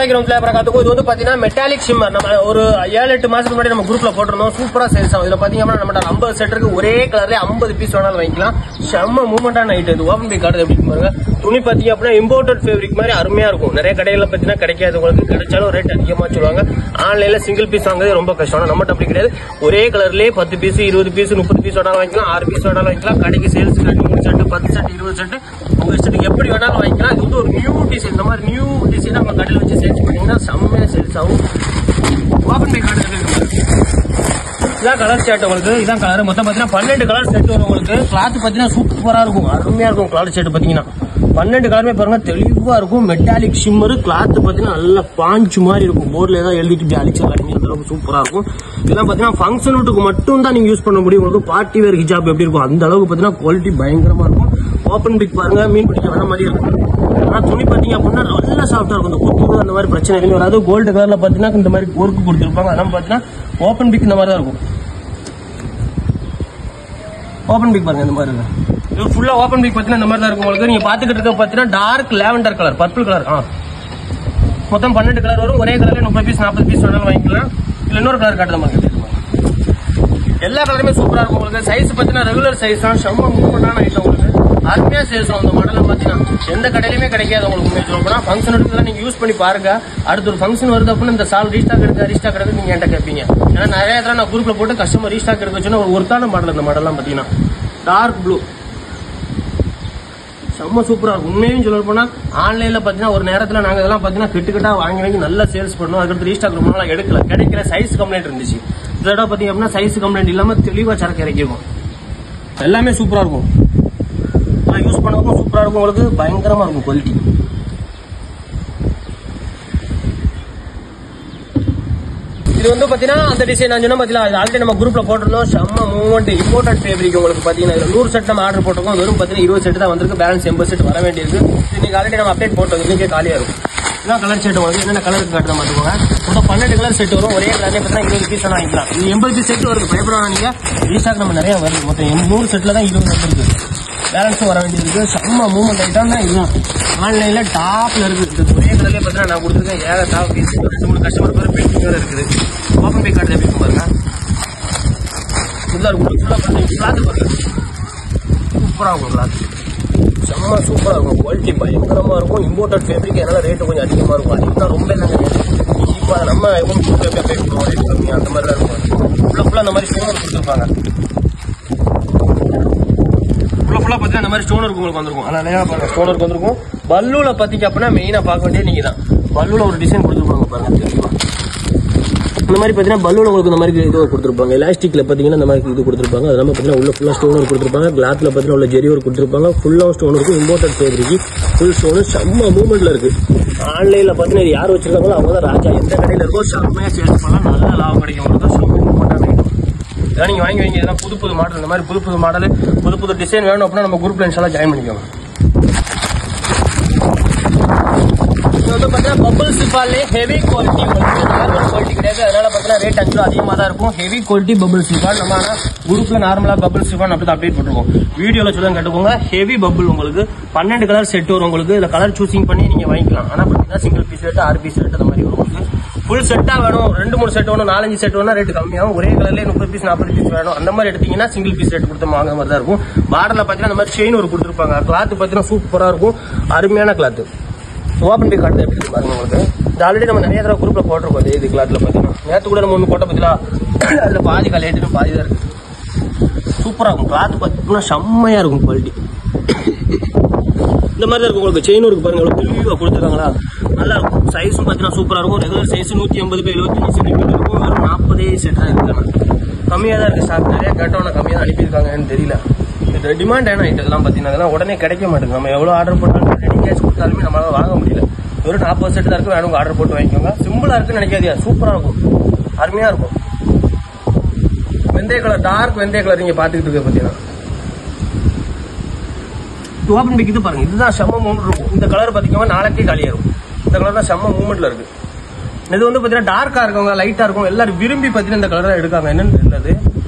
இது வந்து பாத்தீங்கன்னா மெட்டாலிக் ஷிம்மர். நம்ம ஒரு 7-8 மாசத்துக்கு முன்னாடி நம்ம குரூப்ல போட்டிருந்தோம். சூப்பரா சேல்ஸ் ஆகும். இதுல பாத்தீங்கன்னா நம்ம 50 செட் இருக்கு. ஒரே கலர்ல 50 பீஸ் வேணாலும் வாங்கிக்கலாம். செம்ம மூவ்மெண்டான ஐட்டம். இது ஓபன் பை கார்டு எப்படி பாருங்க. துணி பாத்தீங்க அப்படின்னா இம்போர்ட்டட் ஃபேப்ரிக் மாதிரி அருமையா இருக்கும். நிறைய கடைகள்ல பாத்தீங்கன்னா கிடைக்காது. உங்களுக்கு கிடைச்சாலும் ரேட் அதிகமா சொல்லுவாங்க. ஆன்லைன்ல சிங்கிள் பீஸ் வாங்குறது ரொம்ப கஷ்டம். நம்மகிட்ட அப்படி கிடையாது. ஒரே கலர்லயே 10 பீஸ் 20 பீஸ் 30 பீஸ் வேணாலும் வாங்கிக்கலாம். 6 பீஸ் வேணாலும் வாங்கிக்கலாம். கடைக்கு சேல்ஸ் 3 செட் 10 செட் 20 செட் உங்க இஷ்டத்துக்கு எப்படி வேணாலும் வாங்கிக்கலாம். இது வந்து ஒரு நியூ டிசைன். இந்த மாதிரி நியூ டிசைன் நம்ம கடையில் வச்சு சேல்ஸ் பண்ணீங்கன்னா செம்மையா சேல்ஸ் ஆகும். ஓபன் பை கார்டு இதான் கலர் ஷர்ட். உங்களுக்கு இதான் கலர். மொத்தம் பாத்தீங்கன்னா 12 கலர் செட் வரும். உங்களுக்கு கிளாத் பாத்தீங்கன்னா சூப்பரா இருக்கும். அருமையா இருக்கும். கலர் ஷர்ட் பாத்தீங்கன்னா 12 கலருமே பாருங்க தெளிவா இருக்கும். Metallic shimmer. கிளாத் பாத்தீங்கன்னா நல்ல பாஞ்சு மாதிரி இருக்கும். போர்ட்ல ஏதாவது எழுதிட்டு அழிச்சு காட்டிங்க அந்த அளவுக்கு சூப்பரா இருக்கும். இதெல்லாம் பாத்தீங்கன்னா ஃபங்க்ஷன் வீட்டுக்கு மட்டும் தான் நீங்க யூஸ் பண்ண முடியும். உங்களுக்கு பார்ட்டி வேர் ஹிஜாப் எப்படி இருக்கும் அந்த அளவுக்கு பாத்தீங்கன்னா குவாலிட்டி பயங்கரமா இருக்கும். ஓபன் பிக் பாருங்க. மீன் பிடிக்க வர மாதிரி இருக்கும். ஆனா துணி பாத்தீங்க அப்படின்னா நல்லா சாஃப்டா இருக்கும். இந்த குத்து அந்த மாதிரி பிரச்சனை எதுவும் வராது. கோல்டு கலர்ல பாத்தீங்கன்னா இந்த மாதிரி ஒர்க் கொடுத்துருப்பாங்க. அதெல்லாம் பாத்தீங்கன்னா ஓபன் பிக் இந்த மாதிரி தான் இருக்கும். ஓபன் பிக் பாருங்க இந்த மாதிரி இது ஃபுல்லா ஓபன் பிக் பாத்தீங்கன்னா இந்த மாதிரி தான் இருக்கும். உங்களுக்கு நீங்க பாத்துக்கிட்டு இருக்க பாத்தீங்கன்னா dark lavender colour purple colour. மொத்தம் 12 கலர் வரும். ஒரே கலர்ல 30 பீஸ் 40 பீஸ் வேணாலும் வாங்கிக்கலாம். இல்ல இன்னொரு கலர் காட்டுற மாதிரி எல்லா கலருமே சூப்பரா இருக்கும். உங்களுக்கு சைஸ் பாத்தீங்கன்னா ரெகுலர் சைஸ் தான். செம்ம மூவ்மெண்டான ஐட்டம். உங்களுக்கு அருமையா சேல்ஸ் ஆகும். இந்த மாடல பாத்தீங்கன்னா எந்த கடையிலுமே கிடைக்காது. உங்களுக்கு சொல்ல ஃபங்க்ஷன் எடுத்து நீங்க யூஸ் பண்ணி பாருங்க. அடுத்த ஒரு ஃபங்க்ஷன் வருது அப்படின்னு இந்த சால் ரீஸ்டாக் எடுக்க நீங்க என்கிட்ட கேட்பீங்க. ஏன்னா நிறைய தடவை நான் குரூப்ல போட்டு கஸ்டமர் ரீஸ்டாக் எடுக்க வச்சுன்னா ஒரு ஒருத்தான மாடல். இந்த மாடல்லாம் பாத்தீங்கன்னா டார்க் ப்ளூ செம்ம சூப்பரா இருக்கும். உண்மையும் சொல்ல போனா ஆன்லைன்ல பாத்தீங்கன்னா ஒரு நேரத்துல நாங்க இதெல்லாம் பாத்தீங்கன்னா கிட்ட வாங்கி நல்லா சேல்ஸ் பண்ணோம். அதுக்கடுத்து ரீஸ்டாக் ரொம்ப நாளா எடுக்கல. கிடைக்கிற சைஸ் கம்ப்ளைண்ட் இருந்துச்சு. இதோட பாத்தீங்க அப்படின்னா சைஸ் கம்ப்ளைண்ட் இல்லாம தெளிவா சரக்கு இறக்கிருக்கும். எல்லாமே சூப்பரா இருக்கும். யூஸ் பண்ணவும் சூப்பரா இருக்கும். உங்களுக்கு பயங்கரமா இருக்கும் குவாலிட்டி. இது வந்து பாத்தீங்கன்னா அந்த டிசைன் நான் சொன்ன பாத்தீங்களா ஆல்ரெடி நம்ம குரூப்ல போட்டிருந்தோம். செம்ம மூவ்மெண்ட் இம்போர்ட்டட் ஃபேப்ரிக். உங்களுக்கு பாத்தீங்கன்னா 100 செட் நம்ம ஆர்டர் போட்டிருக்கோம். வெறும் பாத்தீங்கன்னா 20 செட் தான் வந்திருக்கு. பேலன்ஸ் 80 செட் வர வேண்டியிருக்கு. இன்னைக்கு ஆல்ரெடி நம்ம அப்டேட் போட்டோம். இன்னைக்கே காலியா இருக்கும். இதான் கலர் செட். உங்களுக்கு என்னென்ன கலருக்கு காட்டுற மாட்டுக்கோங்க. மொத்தம் 12 கலர் செட் வரும். ஒரே கலர்ல பாத்தீங்கன்னா 20 பீஸ் வாங்கிக்கலாம். இது 80 பீஸ் செட் வருது. பயப்படாம நீங்க ரீஸ்டாக் நம்ம நிறைய வருது. மொத்தம் 100 செட்ல தான் 20 வந்துருக்கு. பேலன்ஸும் வர வேண்டியிருக்கு. செம்ம மூவ்மெண்ட் ஐட்டம் தான். இதுதான் ஆன்லைன்ல டாப்ல இருக்கு. ஒரே கலர்லயே பாத்தீங்கன்னா நான் கொடுத்துருக்கேன். ஏக டாப் பீஸ் கஸ்டமர் பேர் பெயிண்டிங் வேற இருக்குது. ஓபன் பை கார்டு எப்படி பாருங்க. ஃபுல்லா இருக்கும். ஃபுல்லா பாருங்க. கிளாத் பாருங்க சூப்பரா இருக்கும். கிளாத் செம்ம சூப்பரா இருக்கும். குவாலிட்டி பயங்கரமா இருக்கும். இம்போர்ட்டட் ஃபேப்ரிக் அதனால ரேட்டு கொஞ்சம் அதிகமா இருக்கும். அதுதான் ரொம்ப இல்லைங்க. இப்போ நம்ம எப்பவும் பே பண்ணுவோம். ரேட் கம்மியா அந்த மாதிரி தான் இருக்கும். ஃபுல்லா அந்த மாதிரி ஸ்டோனர் கொடுத்துருப்பாங்க. ஃபுல்லா பாத்தீங்கன்னா இந்த மாதிரி ஸ்டோனர் உங்களுக்கு வந்திருக்கும். அதனால ஸ்டோனருக்கு வந்திருக்கும். பல்லூல பாத்தீங்க அப்படின்னா மெயினா பார்க்க வேண்டியது நீங்க தான். பல்லூல ஒரு டிசைன் கொடுத்துருப்பாங்க பாருங்க. தெரியுமா இந்த மாதிரி பாத்தீங்கன்னா பல்லூல உங்களுக்கு இந்த மாதிரி இது கொடுத்துருப்பாங்க. எலாஸ்டிக்ல பாத்தீங்கன்னா இந்த மாதிரி இது கொடுத்துருப்பாங்க. அது இல்லாம பாத்தீங்கன்னா உள்ள ஃபுல்லா ஸ்டோனர் கொடுத்துருப்பாங்க. கிளாத்ல பாத்தீங்கன்னா உள்ள ஜெரி ஒர்க் கொடுத்துருப்பாங்க. ஃபுல்லா ஸ்டோன் இருக்கும். இம்போர்ட்டட் ஃபேப்ரிக் ஃபுல் ஸ்டோன் செம்ம மூவ்மெண்ட்ல இருக்கு. ஆன்லைன்ல பாத்தீங்கன்னா இது யார் வச்சிருக்காங்களோ அவங்க தான் ராஜா. எந்த கடையில இருக்கோ செம்மையா சேல்ஸ் பண்ணலாம். நல்ல லாபம் கிடைக்கும். உங்களுக்கு செம்ம மூவ்மெண்டான ஐட்டம். இதான் நீங்க வாங்கி இதெல்லாம் புது மாடல். இந்த மாதிரி புது மாடல் புது டிசைன் வேணும் அப்படின்னா நம்ம குரூப்ல இன்ஷால்லா ஜாயின் பண்ணிக்கோங்க. வந்து பாத்தீங்கன்னா பபிள் சிஃபான்ல ஹெவி குவாலிட்டி. குவாலிட்டி கிடையாது. அதனால பாத்தீங்கன்னா ரேட் ஆக்சுவலா அதிகமா தான் இருக்கும். Heavy quality bubble chiffon. நம்ம ஆனா குரூப்ல நார்மலா பபிள் சிஃபான் அப்படி அப்டேட் பண்ணிருக்கோம். வீடியோல சொல்ல கேட்டுக்கோங்க. ஹெவி பபிள் உங்களுக்கு 12 கலர் செட் வரும். உங்களுக்கு இதுல கலர் சூசிங் பண்ணி நீங்க வாங்கிக்கலாம். ஆனா பாத்தீங்கன்னா single piece rate 6 piece rate அந்த மாதிரி வரும். ஃபுல் செட்டா வேணும் 2-3 செட் வேணும் 4-5 செட் வேணும் ரேட் கம்மியாகும். ஒரே கலர்ல 30 பீஸ் 40 பீஸ் வேணும் அந்த மாதிரி எடுத்தீங்கன்னா சிங்கிள் பீஸ் ரேட் கொடுத்து வாங்குற மாதிரி தான் இருக்கும். பார்டர்ல பாத்தீங்கன்னா இந்த மாதிரி செயின் ஒரு கொடுத்துருப்பாங்க. கிளாத் பாத்தீங்கன்னா சூப்பரா இருக்கும். அருமையான கிளாத். ஓபன் பை கார்டு எப்படி பாருங்க. உங்களுக்கு இது ஆல்ரெடி நம்ம நிறைய தடவை குரூப்ல போட்டிருக்கோம். இது கிளாத்ல பாத்தீங்கன்னா நேற்று கூட நம்ம ஒன்று போட்ட பத்திலா அதுல பாதி கலையிட்டு பாதி தான் இருக்கு. சூப்பரா இருக்கும். கிளாத் பாத்தீங்கன்னா செம்மையா இருக்கும். குவாலிட்டி இந்த மாதிரி தான் இருக்கும். உங்களுக்கு செயின் ஒர்க் பாருங்க எவ்வளவு தெளிவா கொடுத்துருக்காங்களா. நல்லா இருக்கும். சைஸும் பாத்தீங்கன்னா சூப்பரா இருக்கும். ரெகுலர் சைஸ் 150 by 75 சென்டிமீட்டர் இருக்கும். வெறும் 40 செட் தான் இருக்கு. கம்மியா தான் இருக்கு. ஸ்டாக் நிறைய கேட்டவன கம்மியா தான் அனுப்பியிருக்காங்கன்னு தெரியல. இது டிமாண்ட் ஆன ஐட்டம் இதெல்லாம் பாத்தீங்கன்னா அதெல்லாம் உடனே கிடைக்க மாட்டேங்குது. நம்ம எவ்வளவு ஆர்டர் போட்டாலும் ரெடி கேஷ் கொடுத்தாலுமே நம்மளால வாங்க முடியல. வெறும் 40 செட் தான் இருக்கு. வேணும் ஆர்டர் போட்டு வாங்கிக்கோங்க. சிம்பிளா இருக்குன்னு நினைக்காதியா. சூப்பரா இருக்கும். அருமையா இருக்கும். வெந்தய கலர் டார்க் வெந்தய கலர் நீங்க பாத்துக்கிட்டு இருக்க பாத்தீங்கன்னா ஓபன் பிக் இது பாருங்க. இதுதான் செம்ம மூவ்மெண்ட் இருக்கும். இந்த கலர் பாத்தீங்கன்னா நாளைக்கே காலியாகும். இந்த கலர் தான் செம்ம மூவ்மெண்ட்ல இருக்கு. இது வந்து பாத்தீங்கன்னா டார்க்கா இருக்கவங்க லைட்டா இருக்கும் எல்லாரும் விரும்பி பாத்தீங்கன்னா இந்த கலர் தான் எடுக்காங்க. என்னன்னு தெரியல.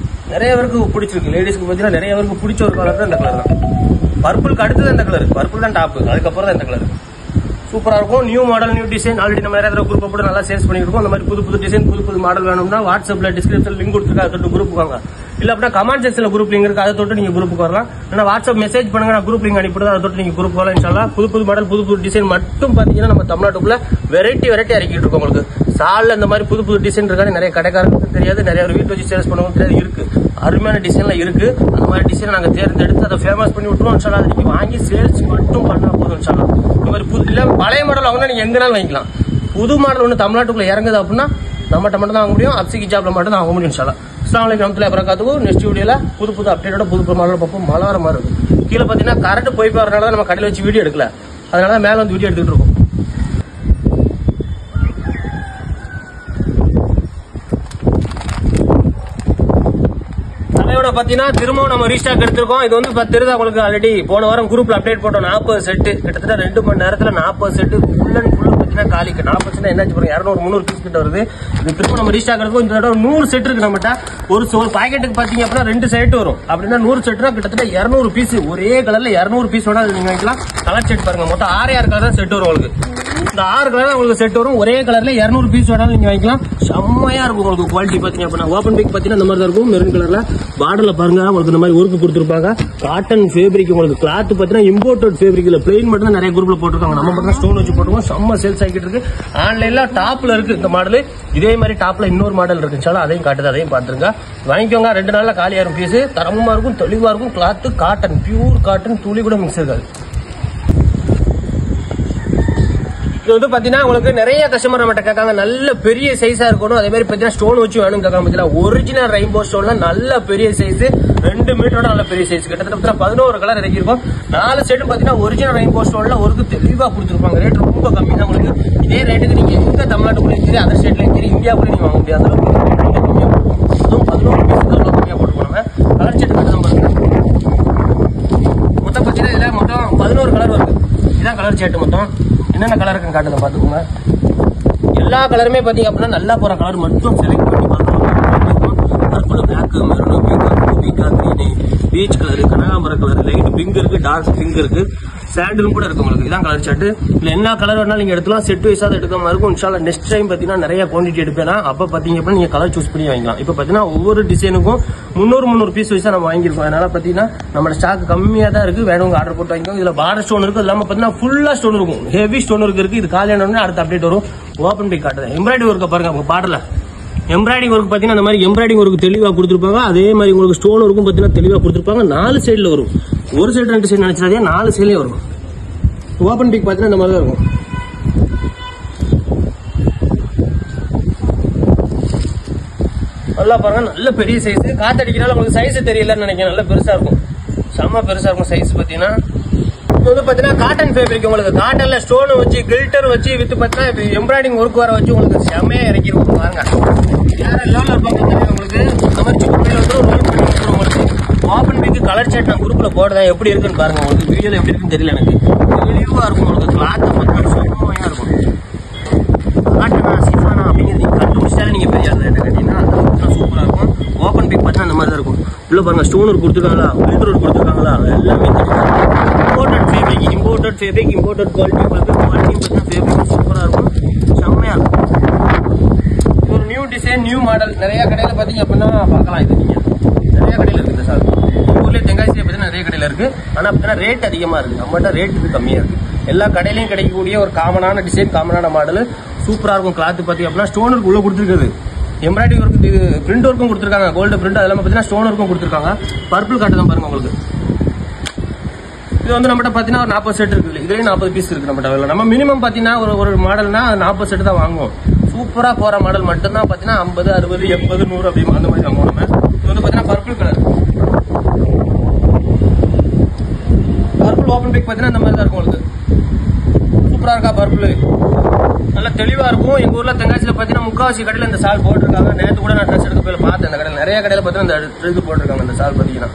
நிறைய பேருக்கு பிடிச்சிருக்கு. லேடிஸ்க்கு பாத்தீங்கன்னா நிறைய பேருக்கு பிடிச்ச ஒரு கலர் தான் இந்த கலர் தான். பர்பிளுக்கு அடுத்தது இந்த கலர். பர்பிள் தான் டாப். அதுக்கப்புறம் தான் இந்த கலர். சூப்பரா இருக்கும். New model new design already நம்ம நிறைய குரூப் போட்டு நல்லா சேல்ஸ் பண்ணிட்டு இருக்கோம். அந்த மாதிரி புது புது டிசைன் புது புது மாடல் வேணும்னா வாட்ஸ்அப்ல டிஸ்கிரிப்ஷன் லிங்க் கொடுத்துருக்கா, அதை குரூப் வாங்க. இல்ல அப்படின்னா கமெண்ட் செக்ஷன்ல குரூப் லிங்க் இருக்கு, அதை தொட்டு நீங்க குரூப்புக்கு வரலாம். இல்ல வாட்ஸ்அப் மெசேஜ் பண்ணுங்க, நான் குரூப் லிங்க் அனுப்பிடுறேன், அதை தொட்டு நீங்க குரூப் வரலாம். இன்ஷால்லாஹ் புது புது மாடல் புது புது டிசைன் மட்டும் பாத்தீங்கன்னா நம்ம தமிழ்நாட்டுக்குள்ள வெரைட்டி இறக்கிட்டு இருக்கோம். உங்களுக்கு சால்ல இந்த மாதிரி புது புது டிசைன் இருக்காது, நிறைய கடைக்காரங்களுக்கு தெரியாது, நிறைய வீட்டு வச்சு சேல்ஸ் பண்ணுவோம் தெரியாது. இருக்கு அருமையான டிசைன்ல இருக்கு. அந்த மாதிரி டிசைன் நாங்க தேர்ந்தெடுத்து அதை ஃபேமஸ் பண்ணி விட்டுருவோம். இன்ஷால்லாஹ் அதை நீங்க வாங்கி சேல்ஸ் மட்டும் பண்ணா போதும். இன்ஷால்லாஹ் இந்த மாதிரி புது இல்ல பழைய மாடல் வாங்கினா நீங்க எங்கனாலும் வாங்கிக்கலாம். புது மாடல் ஒன்று தமிழ்நாட்டுக்குள்ள இறங்குது அப்படின்னா நம்மகிட்ட மட்டும் தான் வாங்க முடியும், அப்சிகி ஜாப்ல மட்டும் தான் வாங்க முடியும். இன்ஷால்லாஹ் அஸ்ஸலாமு அலைக்கும் வரஹ்மத்துல்லாஹி வபரகாத்துஹு. நெக்ஸ்ட் வீடியோல புது புது அப்டேட்டோட புது புது மாடல் பார்ப்போம். மழை வர மாதிரி இருக்கு. கீழே பாத்தீங்கன்னா கரண்ட் போய் வரனால நம்ம கடையில் வச்சு வீடியோ எடுக்கல, அதனால மேல வந்து வீடியோ எடுத்துட்டு இருக்கோம். பாத்தீங்கன்னா திரும்பவும் நம்ம ரீஸ்டாக் எடுத்திருக்கோம். இது வந்து தெரியுதா உங்களுக்கு, ஆல்ரெடி போன வாரம் குரூப்ல அப்டேட் போட்டோம். 40 செட்டு கிட்டத்தட்ட 2 மணி நேரத்துல 40 செட்டு ஃபுல் அண்ட் ஃபுல் பாத்தீங்கன்னா காலிக்கு 40 செட் என்னாச்சு பாருங்க, 200-300 பீஸ் கிட்ட வருது. இது திரும்ப நம்ம ரீஸ்டாக் எடுக்கும். இந்த தடவை 100 செட் இருக்கு நம்மகிட்ட. ஒரு பாக்கெட்டுக்கு பாத்தீங்க அப்படின்னா 2 செட் வரும். அப்படின்னா 100 செட்னா கிட்டத்தட்ட 200 பீஸ் ஒரே கலர்ல 200 பீஸ் வேணா நீங்க வாங்கிக்கலாம். கலர் செட் பாருங்க, மொத்தம் 6 கலர் தான் செட் வரும் உங்களுக்கு. இந்த 6 கலர் உங்களுக்கு செட் வரும். ஒரே கலர்ல 200 பீஸ் வேணாலும் நீங்க வாங்கிக்கலாம். செம்மையா இருக்கும் உங்களுக்கு குவாலிட்டி பாத்தீங்க அப்படின்னா. ஓபன் பிக் பாத்தீங்கன்னா இந்த மாதிரி தான் இருக்கும். மெரூன் கலர்ல பார்டர்ல பாருங்க உங்களுக்கு இந்த மாதிரி ஒர்க் கொடுத்துருப்பாங்க. காட்டன் ஃபேப்ரிக் உங்களுக்கு கிளாத் பாத்தீங்கன்னா இம்போர்ட்டட் ஃபேப்ரிக் இல்ல, பிளெயின் மட்டும் தான் நிறைய குரூப்ல போட்டுருக்காங்க. நம்ம மட்டும் ஸ்டோன் வச்சு போட்டுருக்கோம். செம்ம சேல்ஸ் ஆகிட்டு இருக்கு. ஆன்லைன்ல டாப்ல இருக்கு இந்த மாடல். இதே மாதிரி டாப்ல இன்னொரு மாடல் இருக்குன்னு அதையும் காட்டுது, அதையும் பாத்துருங்க. வாங்கிக்கோங்க. 2 நாள்ல காலியாயிரும் பீஸ். தரமா இருக்கும், தெளிவா இருக்கும். கிளாத் காட்டன், பியூர் காட்டன், துளி கூட மிக்ஸ் இருக்காது. இது வந்து பாத்தீங்கன்னா உங்களுக்கு நிறைய கஸ்டமர் நம்மகிட்ட கேட்காங்க, நல்ல பெரிய சைஸா இருக்கணும், அதே மாதிரி பாத்தீங்கன்னா ஸ்டோன் வச்சு வேணும் கேட்காம. ஒரிஜினல் ரெயின்போ ஸ்டோன்ல நல்ல பெரிய சைஸ், 2 மீட்டரோட நல்ல பெரிய சைஸ். கிட்டத்தட்ட 11 கலர் இறக்கிருக்கும். 4 செட் பாத்தீங்கன்னா ஒரிஜினல் ரெயின்போ ஸ்டோன்ல ஒருக்கு தெளிவா கொடுத்துருப்பாங்க. ரேட் ரொம்ப கம்மி தான் உங்களுக்கு. இதே ரேட்டுக்கு நீங்க எங்க தமிழ்நாட்டுக்குள்ளே சரி, அதர் ஸ்டேட்லயும் சரி, இந்தியாவுக்குள்ளே நீங்க வாங்க முடியாது. அந்த அளவுக்கு கம்மியா போட்டுருவோம். அதுவும் 11 பீஸ் அவ்வளவு கம்மியா போட்டு போனாங்க. கலர் செட் மட்டும் பாருங்க. மொத்தம் பாத்தீங்கன்னா இதுல மொத்தம் 11 கலர் வருது. இதான் கலர் செட். மொத்தம் என்னென்ன கலர் இருக்குன்னு காட்டுங்க பாத்துக்கோங்க. எல்லா கலருமே பாத்தீங்க அப்படின்னா நல்லா போற கலர் மட்டும் செலக்ட் பண்ணி purple, black, maroon, peacock green, peach colour, கனகாம்பர கலர், லைட் பிங்க் இருக்கு, டார்க் பிங்க் இருக்கு, சாண்டிலும் கூட இருக்கு உங்களுக்கு. இதான் கலர் செட். இல்ல என்ன கலர் வேணாலும் நீங்க எடுக்கலாம். செட் வைஸா எடுக்கிற மாதிரி இருக்கும். இன்ஷால்லா நெக்ஸ்ட் டைம் பாத்தீங்கன்னா நிறைய குவான்டிட்டி எடுப்பேன். அப்ப பாத்தீங்க அப்படின்னா நீங்க கலர் சூஸ் பண்ணி வாங்கிக்கலாம். இப்ப பாத்தீங்கன்னா ஒவ்வொரு டிசைனுக்கும் 300 பீஸ் வைஸா நம்ம வாங்கிருக்கோம். அதனால பாத்தீங்கன்னா நம்ம ஸ்டாக் கம்மியா தான் இருக்கு. வேணுங்க ஆர்டர் போட்டு வாங்கிக்கோங்க. இதுல பார்டர் ஸ்டோன் இருக்கு, இல்லாம பாத்தீங்கன்னா ஃபுல்லா ஸ்டோன் இருக்கும், ஹெவி ஸ்டோன் இருக்கு. இது காலியான அடுத்த அப்டேட் வரும். ஓபன் பண்ணி காட்டுறேன். எம்ப்ராய்டரி ஒர்க்க பாருங்க உங்க பார்டர்ல. எம்ப்ராய்டிங் ஒர்க் பாத்தீங்கன்னா அந்த மாதிரி எம்ப்ராய்டிங் ஒர்க் தெளிவா கொடுத்துருப்பாங்க. அதே மாதிரி உங்களுக்கு ஸ்டோன் ஒர்க்கும் பாத்தீங்கன்னா தெளிவா கொடுத்துருப்பாங்க. 4 சைடுல வரும். ஒரு சைடு 2 சைடு நினைச்சாதே 4 சைட்லயே வரும். ஓபன் பிக் பாத்தீங்கன்னா இந்த மாதிரி தான் இருக்கும். நல்லா பாருங்க, நல்ல பெரிய சைஸ். காத்தடிக்கிறனால உங்களுக்கு சைஸ் தெரியலன்னு நினைக்கிறேன். நல்ல பெருசா இருக்கும், செம்ம பெருசா இருக்கும் சைஸ் பாத்தீங்கன்னா. இது வந்து பாத்தீங்கன்னா காட்டன் ஃபேப்ரிக். உங்களுக்கு காட்டன்ல ஸ்டோன் வச்சு கில்டர் வச்சு வித்து பாத்தீங்கன்னா எம்ப்ராய்டிங் ஒர்க் வர வச்சு உங்களுக்கு செம்மையா இறக்கிருக்கும் பாருங்க. வேற லெவல்ல இருப்பாங்க தெரியும் உங்களுக்கு. இந்த மாதிரி சின்ன வந்து ரோல் பண்ணி கொடுத்துரும் உங்களுக்கு. ஓபன் பிக் கலர் செட் நான் குரூப்ல போடுறேன், எப்படி இருக்குன்னு பாருங்க. உங்களுக்கு வீடியோல எப்படி இருக்குன்னு தெரியல எனக்கு. தெளிவா இருக்கும் உங்களுக்கு. கிளாத் மட்டும் செம்மையா இருக்கும். காட்டனா சிஃபானா அப்படிங்கிறது நீங்க கண்டுபிடிச்சாலே நீங்க பெரிய ஆள் என்ன கேட்டீங்கன்னா அந்த சூப்பரா இருக்கும். ஓபன் பிக் பார்த்தா அந்த மாதிரி தான் இருக்கும். உள்ள பாருங்க ஸ்டோன் ஒர்க் கொடுத்துருக்காங்களா, கில்டர் ஒர்க் கொடுத்துருக்காங்களா, எல்லாமே imported fabric, imported fabric, imported quality. உங்களுக்கு குவாலிட்டி பார்த்தீங்கன்னா ஃபேப்ரிக் சூப்பரா இருக்கும், செம்மையா இருக்கும். ஒரு நியூ டிசைன், நியூ மாடல் நிறைய கடையில பாத்தீங்க அப்படின்னா பார்க்கலாம். இது நீங்க நிறைய கடையில இருக்கு. சார் ஊர்லயே தெங்காசியில பார்த்தீங்கன்னா நிறைய கடையில இருக்கு. ஆனா பார்த்தீங்கன்னா ரேட் அதிகமா இருக்கு. நம்மகிட்ட ரேட் இது கம்மியா இருக்கு. எல்லா கடையிலயும் கிடைக்கக்கூடிய ஒரு காமனான டிசைன், காமனான மாடல், சூப்பரா இருக்கும். கிளாத் பாத்தீங்க அப்படின்னா ஸ்டோன் ஒர்க் உள்ள கொடுத்துருக்குது. எம்ப்ராய்டிங் ஒர்க், பிரிண்ட் ஒர்க்கும் கொடுத்துருக்காங்க. கோல்டு பிரிண்ட், அதெல்லாம் பாத்தீங்கன்னா ஸ்டோன் ஒர்க்கும் கொடுத்துருக்காங்க. பர்பிள் காட்டு தான் பாருங்க உங்களுக்கு. இது வந்து நம்மகிட்ட பாத்தீங்கன்னா ஒரு 40 செட் இருக்கு. இதுலயும் 40 பீஸ் இருக்கு நம்மகிட்ட. நம்ம மினிமம் பாத்தீங்கன்னா ஒரு மாடல்னா 40 செட் தான் வாங்குவோம். சூப்பரா போற மாடல் மட்டும்தான் பாத்தீங்கன்னா 50, 60, 80, 100 அப்படி அந்த மாதிரி வாங்குவோம் நம்ம. இது வந்து பாத்தீங்கன்னா purple colour. Purple open pick பாத்தீங்கன்னா இந்த மாதிரி தான் இருக்கும் உங்களுக்கு. சூப்பரா இருக்கா பர்பிள், நல்லா தெளிவா இருக்கும். எங்க ஊர்ல தெங்காசியில பாத்தீங்கன்னா முக்காவாசி கடையில இந்த சால் போட்டிருக்காங்க. நேற்று கூட நான் ட்ரெஸ் எடுக்க போய் பார்த்தேன். இந்த கடையில் நிறைய கடையில பாத்தீங்கன்னா இந்த இது போட்டிருக்காங்க. இந்த சால் பாத்தீங்கன்னா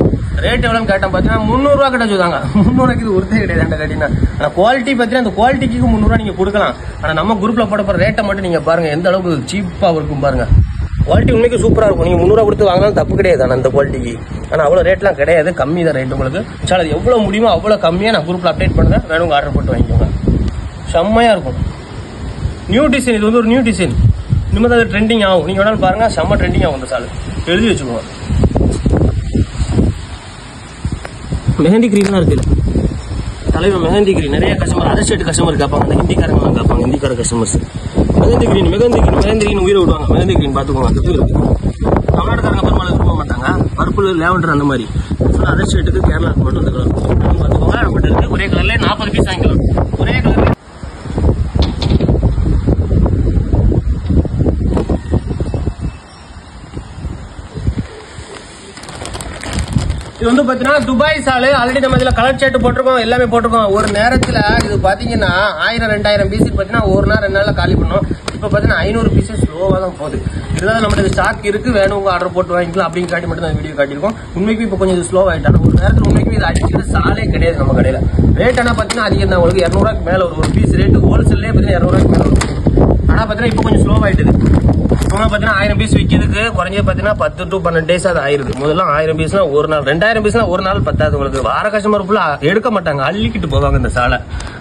ரேட் எவ்வளவு கேட்டேன் பாத்தீங்கன்னா 300 ரூபா கிட்ட சொல்லுவாங்க. 300 இது ஒருத்தே கிடையாது கேட்டீங்கன்னா. ஆனா குவாலிட்டி பாத்தீங்கன்னா அந்த குவாலிட்டிக்கு 300 ரூபா நீங்க கொடுக்கலாம். ஆனா நம்ம குரூப்ல போட போற ரேட்டை மட்டும் நீங்க பாருங்க எந்த அளவுக்கு சீப்பா இருக்கும் பாருங்க. குவாலிட்டி உண்மைக்கு சூப்பரா இருக்கும். நீங்க 300 ரூபா கொடுத்து வாங்கினாலும் தப்பு கிடையாது. ஆனா அந்த குவாலிட்டிக்கு ஆனா அவ்வளவு ரேட்லாம் கிடையாது, கம்மி தான் ரேட் உங்களுக்கு. சார் அது எவ்வளவு முடியுமோ அவ்வளவு கம்மியா நான் குரூப்ல அப்டேட் பண்ணுறேன். வேணும் ஆர்டர் போட்டு வாங்கிக்கோங்க. செம்மையா இருக்கும். நியூ டிசைன், இது வந்து ஒரு நியூ டிசைன். இனிமேல் அது ட்ரெண்டிங் ஆகும். நீங்க வேணாலும் பாருங்க, செம்ம ட்ரெண்டிங் ஆகும் இந்த சால். எழுதி வச்சுக்கோங்க. மெஹந்தி கிரீன் இருக்கு தலைவர். மெஹந்தி கிரீன் நிறைய கஸ்டமர், அதர் ஸ்டேட் கஸ்டமர் கேட்பாங்க, அந்த ஹிந்திக்காரங்க கேட்பாங்க, ஹிந்திக்கார கஸ்டமர்ஸ். மெஹந்தி கிரீன் உயிரை விடுவாங்க. மெஹந்தி கிரீன் பார்த்துக்கோங்க, அது இருக்கு. தமிழ்நாட்டுக்காரங்க பெரும்பாலும் விரும்ப மாட்டாங்க, பர்பிள் லேவண்டர் அந்த மாதிரி. அதர் ஸ்டேட்டுக்கு கேரளாவுக்கு மட்டும் இந்த கலர் பார்த்துக்கோங்க. நம்மகிட்ட இருக்கு ஒரே கலர்ல 40 பீஸ் வாங்கிக்கலாம். ஒரே கலர் இது வந்து பாத்தீங்கன்னா துபாய் சாலு. ஆல்ரெடி நம்ம இதுல கலர் ஷர்ட் போட்டிருக்கோம், எல்லாமே போட்டிருக்கோம். ஒரு நேரத்துல இது பாத்தீங்கன்னா 1000-2000 பீஸ் பாத்தீங்கன்னா ஒரு நாள் 2 நாள்ல காலி பண்ணோம். இப்ப பாத்தீங்கன்னா 500 பீஸ் ஸ்லோவா தான் போகுது. இதுதான் நம்மளுக்கு ஸ்டாக் இருக்கு, வேணுங்க ஆர்டர் போட்டு வாங்கிக்கலாம் அப்படின்னு காட்டி மட்டும் தான் வீடியோ காட்டியிருக்கோம். உண்மைக்கு இப்ப கொஞ்சம் ஸ்லோ ஆயிட்டாங்க. ஒரு நேரத்துல உண்மைக்கு இது அடிக்கிற சாலே கிடையாது நம்ம கடையில. ரேட் ஆனா பாத்தீங்கன்னா அதிகம் தான். உங்களுக்கு 200 ரூபாய்க்கு மேல ஒரு பீஸ் ரேட்டு ஹோல்சேல்லே பாத்தீங்கன்னா 200 ரூபாய்க்கு மேல வரும். ஆனா பாத்தீங்கன்னா இப்ப கொஞ்சம் ஸ்லோ ஆயிட்டுது. பாத்தீங்கன்னா 1000 பீஸ் விற்கிறதுக்கு குறைஞ்சது பாத்தீங்கன்னா 10 to 12 டேஸ் அது ஆயிருது. முதல்ல 1000 பீஸ்னா ஒரு நாள், 2000 பீஸ்னா ஒரு நாள் பத்தாது. உங்களுக்கு வார கஸ்டமர் ஃபுல்லா எடுக்க மாட்டாங்க, அள்ளிக்கிட்டு போவாங்க இந்த சாலை.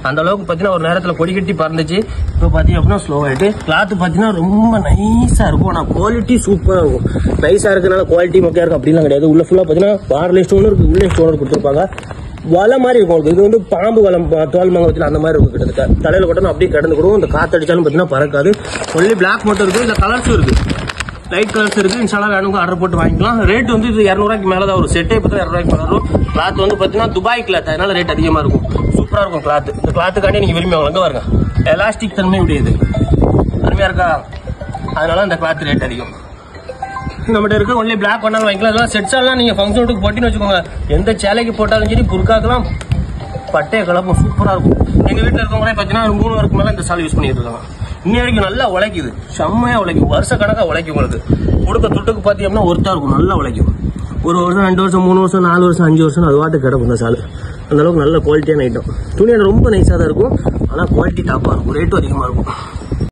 அந்த அளவுக்கு பாத்தீங்கன்னா ஒரு நேரத்துல கொடி கட்டி பறந்துச்சு. இப்போ பாத்தீங்க அப்படின்னா ஸ்லோ ஆயிட்டு. கிளாத் பாத்தீங்கன்னா ரொம்ப நைஸா இருக்கும், ஆனா குவாலிட்டி சூப்பரா இருக்கும். நைஸா இருக்கனால குவாலிட்டி மொக்கையா இருக்கும் அப்படிலாம் கிடையாது. உள்ள ஃபுல்லா பாத்தீங்கன்னா பார்லே ஸ்டோன் இருக்கு, உள்ளே ஸ்டோன் கொடுத்துருப்பாங்க. வலை மாதிரி இருக்கும். இது வந்து பாம்பு வலம், தோல் மங்கத்தில் அந்த மாதிரி இருக்கும். கிட்டத்தட்ட தலையில கொட்டணும் அப்படியே கடந்து கொடுக்கும். இந்த காத்து அடிச்சாலும் பாத்தீங்கன்னா பறக்காது. ஒன்லி பிளாக் மட்டும் இருக்கு. இந்த கலர்ஸும் இருக்கு, லைட் கலர்ஸ் இருக்கு. இன்ஷால்லா வேணுங்க ஆர்டர் போட்டு வாங்கிக்கலாம். ரேட் வந்து இது 200 ரூபாய்க்கு மேல தான் ஒரு செட்டே பார்த்தா 200 ரூபாய்க்கு மேல வரும். கிளாத் வந்து பாத்தீங்கன்னா துபாய் கிளாத், அதனால ரேட் அதிகமா இருக்கும். சூப்பரா இருக்கும் கிளாத். இந்த கிளாத்துக்காண்டி நீங்க விரும்பி வாங்க. பாருங்க எலாஸ்டிக் தன்மை உடையது, அருமையா இருக்கா? அதனால இந்த கிளாத் ரேட் அதிகம். நம்மகிட்ட இருக்கு ஒன்லி பிளாக் பண்ணாலும் வாங்கிக்கலாம். அதெல்லாம் செட்ஸ் எல்லாம் நீங்க ஃபங்க்ஷன் வீட்டுக்கு போட்டின்னு வச்சுக்கோங்க, எந்த சேலைக்கு போட்டாலும் சரி புர்காக்கெல்லாம் பட்டைய கலப்பம் சூப்பரா இருக்கும். எங்க வீட்டுல இருக்கவங்களே பாத்தீங்கன்னா 3 வருஷத்துக்கு மேல இந்த சால் யூஸ் பண்ணிட்டு இருக்காங்க. இன்னி வரைக்கும் நல்லா உழைக்குது, செம்மையா உழைக்கும். வருஷ கணக்கா உழைக்கும். உங்களுக்கு கொடுக்க துட்டுக்கு பாத்தீங்கன்னா ஒருத்தா இருக்கும், நல்லா உழைக்கும். 1 வருஷம் 2 வருஷம் 3 வருஷம் 4 வருஷம் 5 வருஷம் அது வாட்டு கிடக்கும் இந்த சால். அந்த அளவுக்கு நல்ல குவாலிட்டியான ஐட்டம். துணியோட ரொம்ப நைஸா தான் இருக்கும், ஆனா குவாலிட்டி டாப்பா இருக்கும், ரேட்டும் அதிகமா இருக்கும்.